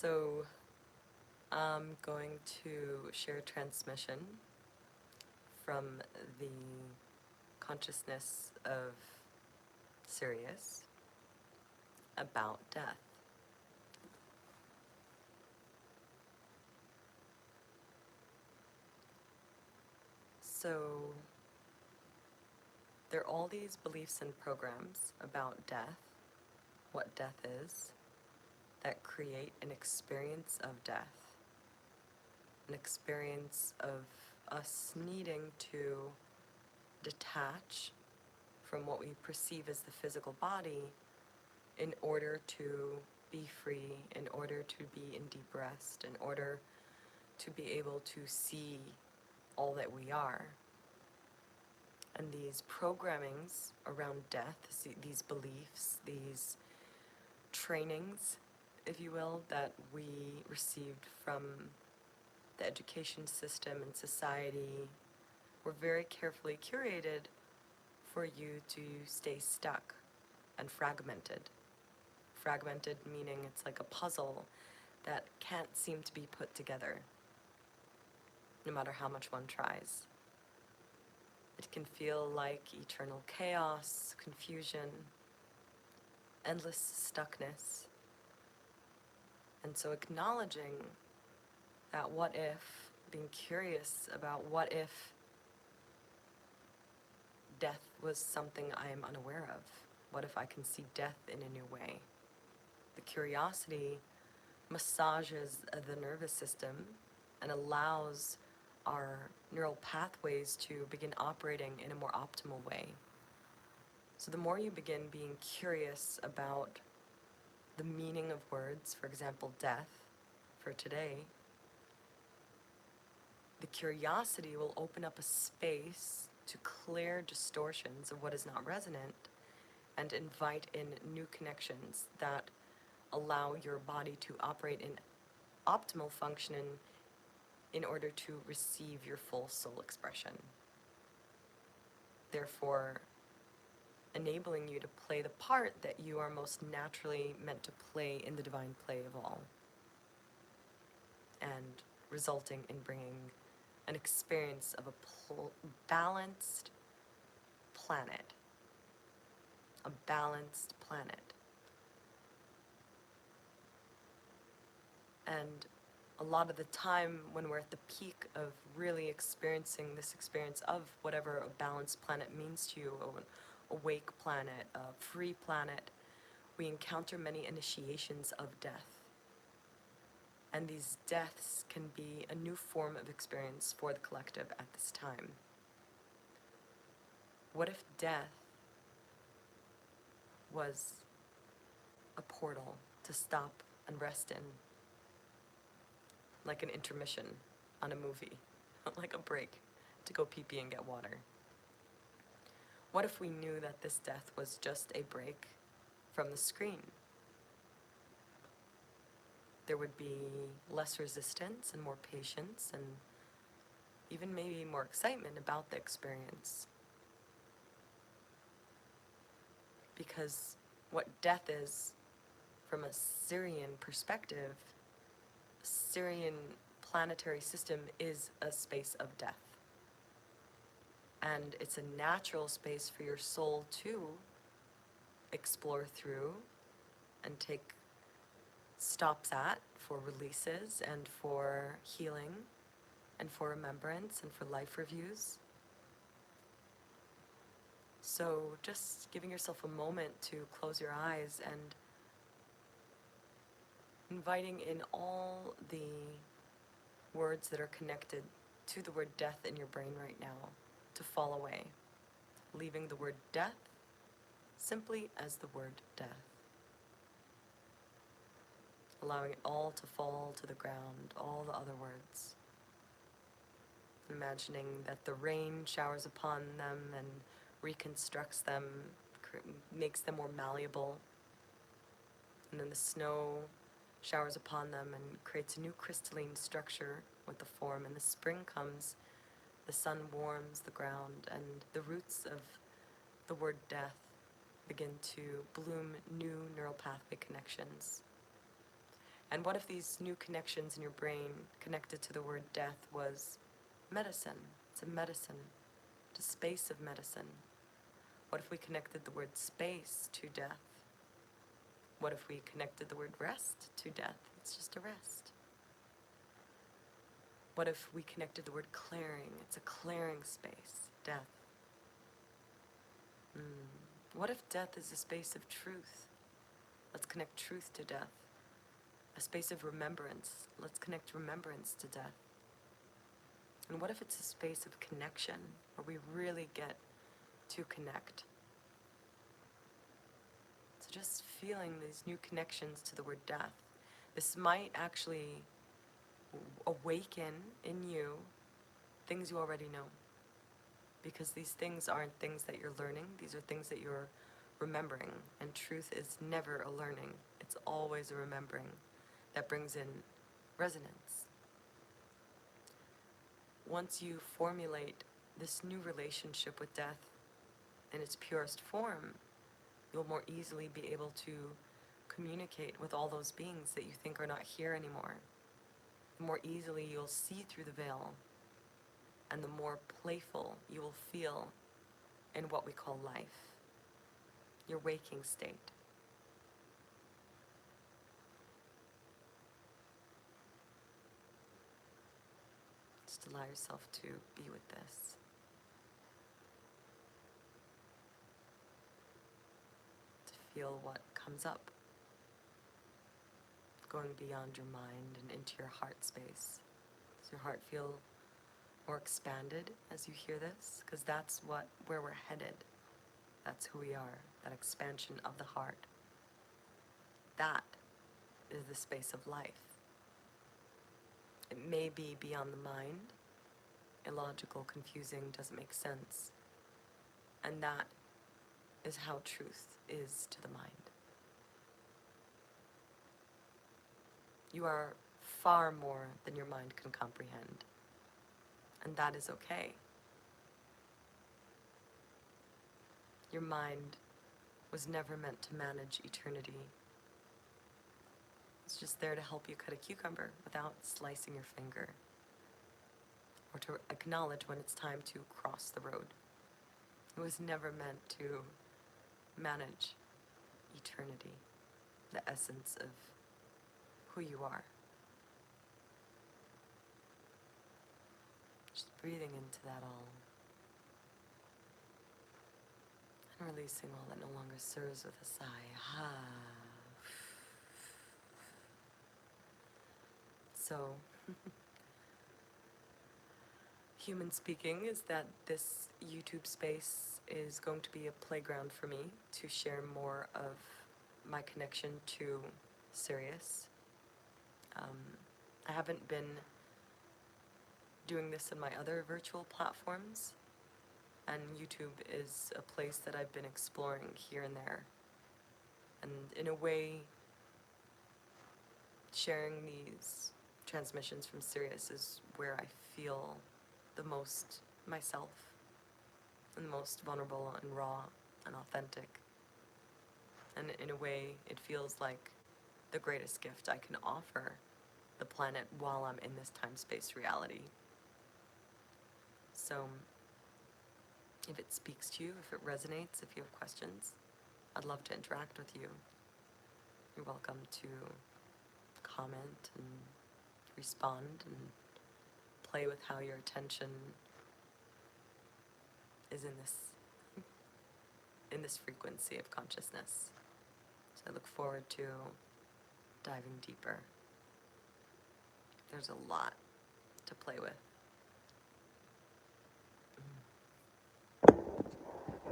So I'm going to share a transmission from the consciousness of Sirius about death. So there are all these beliefs and programs about death, what death is, that create an experience of death, an experience of us needing to detach from what we perceive as the physical body in order to be free, in order to be in deep rest, in order to be able to see all that we are. And these programmings around death, these beliefs, these trainings, if you will, that we received from the education system and society were very carefully curated for you to stay stuck and fragmented. Fragmented meaning it's like a puzzle that can't seem to be put together, no matter how much one tries. It can feel like eternal chaos, confusion, endless stuckness. And so acknowledging that what if, being curious about what if death was something I am unaware of. What if I can see death in a new way? The curiosity massages the nervous system and allows our neural pathways to begin operating in a more optimal way. So the more you begin being curious about the meaning of words, for example, death, for today, the curiosity will open up a space to clear distortions of what is not resonant and invite in new connections that allow your body to operate in optimal function in order to receive your full soul expression. Therefore, enabling you to play the part that you are most naturally meant to play in the divine play of all, and resulting in bringing an experience of a balanced planet. A balanced planet. And a lot of the time when we're at the peak of really experiencing this experience of whatever a balanced planet means to you, an awake planet, a free planet, we encounter many initiations of death. And these deaths can be a new form of experience for the collective at this time. What if death was a portal to stop and rest in? Like an intermission on a movie, like a break to go pee-pee and get water. What if we knew that this death was just a break from the screen? There would be less resistance and more patience and even maybe more excitement about the experience. Because what death is, from a Sirian perspective, Sirian planetary system is a space of death. And it's a natural space for your soul to explore through and take stops at for releases and for healing and for remembrance and for life reviews. So just giving yourself a moment to close your eyes and inviting in all the words that are connected to the word death in your brain right now to fall away, leaving the word death simply as the word death. Allowing it all to fall to the ground, all the other words. Imagining that the rain showers upon them and reconstructs them, makes them more malleable. And then the snow showers upon them and creates a new crystalline structure with the form. And the spring comes, the sun warms the ground, and the roots of the word death begin to bloom new neural pathway connections. And what if these new connections in your brain connected to the word death was medicine? It's a medicine, it's a space of medicine. What if we connected the word space to death? What if we connected the word rest to death? It's just a rest. What if we connected the word clearing? It's a clearing space, death. What if death is a space of truth? Let's connect truth to death. A space of remembrance. Let's connect remembrance to death. And what if it's a space of connection, where we really get to connect? So just feeling these new connections to the word death. This might actually awaken in you things you already know. Because these things aren't things that you're learning, these are things that you're remembering. And truth is never a learning, it's always a remembering that brings in resonance. Once you formulate this new relationship with death in its purest form, you'll more easily be able to communicate with all those beings that you think are not here anymore. The more easily you'll see through the veil, and the more playful you will feel in what we call life, your waking state. Just allow yourself to be with this. To feel what comes up, going beyond your mind and into your heart space. Does your heart feel more expanded as you hear this? Because that's where we're headed. That's who we are, that expansion of the heart. That is the space of life. It may be beyond the mind, illogical, confusing, doesn't make sense. And that is how truth is to the mind. You are far more than your mind can comprehend. And that is okay. Your mind was never meant to manage eternity. It's just there to help you cut a cucumber without slicing your finger, or to acknowledge when it's time to cross the road. It was never meant to manage eternity, the essence of who you are. Just breathing into that all, and releasing all that no longer serves with a sigh. So, human speaking is that this YouTube space is going to be a playground for me to share more of my connection to Sirius. I haven't been doing this in my other virtual platforms, and YouTube is a place that I've been exploring here and there. And in a way, sharing these transmissions from Sirius is where I feel the most myself, and the most vulnerable and raw and authentic. And in a way, it feels like the greatest gift I can offer the planet while I'm in this time-space reality. So, if it speaks to you, if it resonates, if you have questions, I'd love to interact with you. You're welcome to comment and respond and play with how your attention is in this frequency of consciousness. So I look forward to diving deeper. There's a lot to play with.